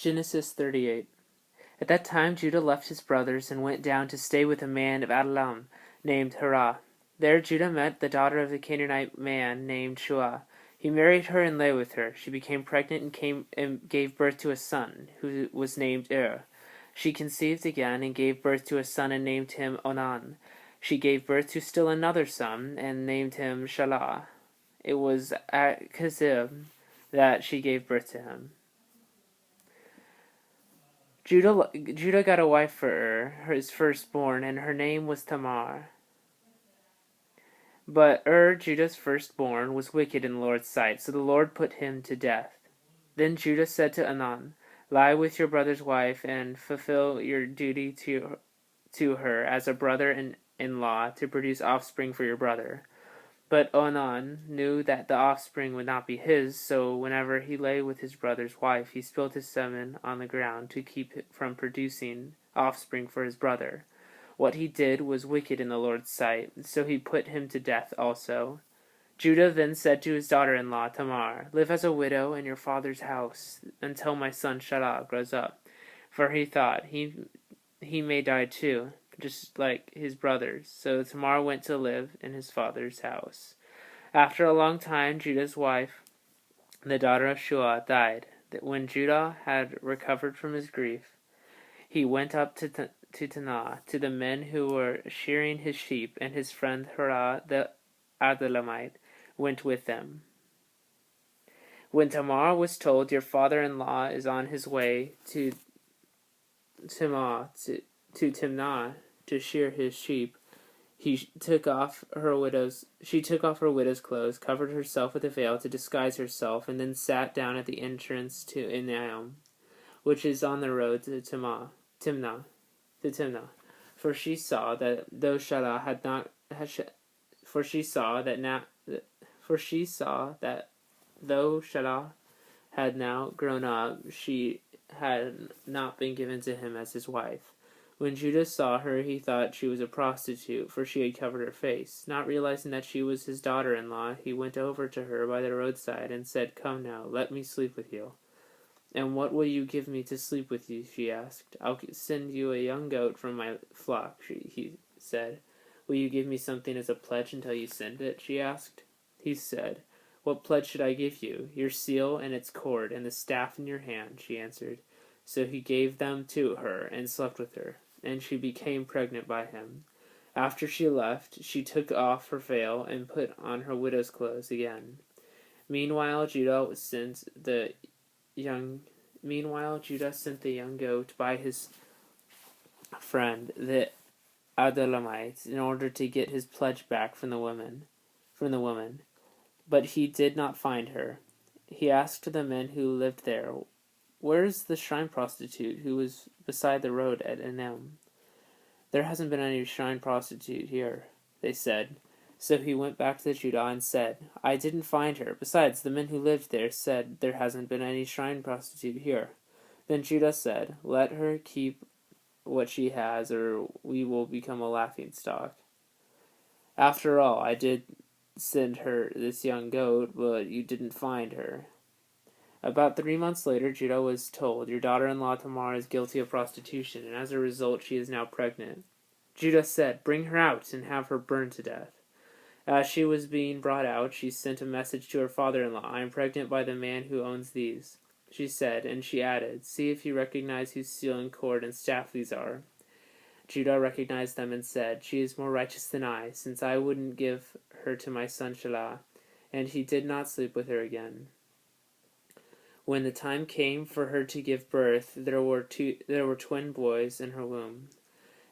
Genesis 38. At that time Judah left his brothers and went down to stay with a man of Adullam named Hirah. There Judah met the daughter of a Canaanite man named Shua. He married her and lay with her. She became pregnant and gave birth to a son, who was named She conceived again and gave birth to a son and named him Onan. She gave birth to still another son and named him Shelah. It was at Kezib that she gave birth to him. Judah got a wife for his firstborn, and her name was Tamar. But Judah's firstborn, was wicked in the Lord's sight, so the Lord put him to death. Then Judah said to Onan, "Lie with your brother's wife, and fulfill your duty to her as a brother-in-law to produce offspring for your brother." But Onan knew that the offspring would not be his, so whenever he lay with his brother's wife, he spilled his semen on the ground to keep it from producing offspring for his brother. What he did was wicked in the Lord's sight, so he put him to death also. Judah then said to his daughter-in-law Tamar, "Live as a widow in your father's house until my son Shelah grows up," for he thought he may die too, just like his brothers. So Tamar went to live in his father's house. After a long time, Judah's wife, the daughter of Shua, died. When Judah had recovered from his grief, he went up to Tanah, to the men who were shearing his sheep, and his friend Hirah the Adullamite went with them. When Tamar was told, "Your father-in-law is on his way to Timnah to shear his sheep," she took off her widow's clothes, covered herself with a veil to disguise herself, and then sat down at the entrance to Enaim, which is on the road to Timnah. For she saw that though Shelah had now grown up, she had not been given to him as his wife. When Judah saw her, he thought she was a prostitute, for she had covered her face. Not realizing that she was his daughter-in-law, he went over to her by the roadside and said, "Come now, let me sleep with you." "And what will you give me to sleep with you?" she asked. "I'll send you a young goat from my flock," he said. "Will you give me something as a pledge until you send it?" she asked. He said, "What pledge should I give you?" "Your seal and its cord, and the staff in your hand," she answered. So he gave them to her and slept with her, and she became pregnant by him. After she left, she took off her veil and put on her widow's clothes again. Meanwhile, Judah sent the young goat by his friend the Adullamite in order to get his pledge back from the woman. But he did not find her. He asked the men who lived there, "Where is the shrine prostitute who was beside the road at Enaim?" "There hasn't been any shrine prostitute here," they said. So he went back to Judah and said, "I didn't find her. Besides, the men who lived there said there hasn't been any shrine prostitute here." Then Judah said, "Let her keep what she has, or we will become a laughingstock. After all, I did send her this young goat, but you didn't find her." About 3 months later, Judah was told, "Your daughter-in-law Tamar is guilty of prostitution, and as a result she is now pregnant." Judah said, "Bring her out and have her burned to death." As she was being brought out, she sent a message to her father-in-law, "I am pregnant by the man who owns these," she said, and she added, "See if you recognize whose seal and cord and staff these are." Judah recognized them and said, "She is more righteous than I, since I wouldn't give her to my son Shelah," and he did not sleep with her again. When the time came for her to give birth, there were twin boys in her womb.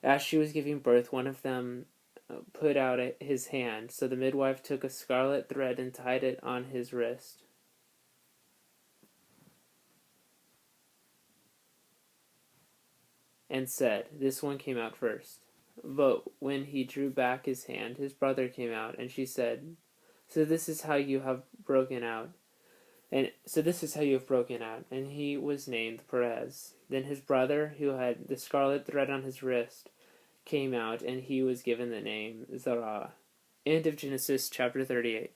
As she was giving birth, one of them put out his hand, so the midwife took a scarlet thread and tied it on his wrist. And said, "This one came out first." But when he drew back his hand, his brother came out, and she said, "So this is how you have broken out." And he was named Perez. Then his brother, who had the scarlet thread on his wrist, came out, and he was given the name Zerah. End of Genesis chapter 38.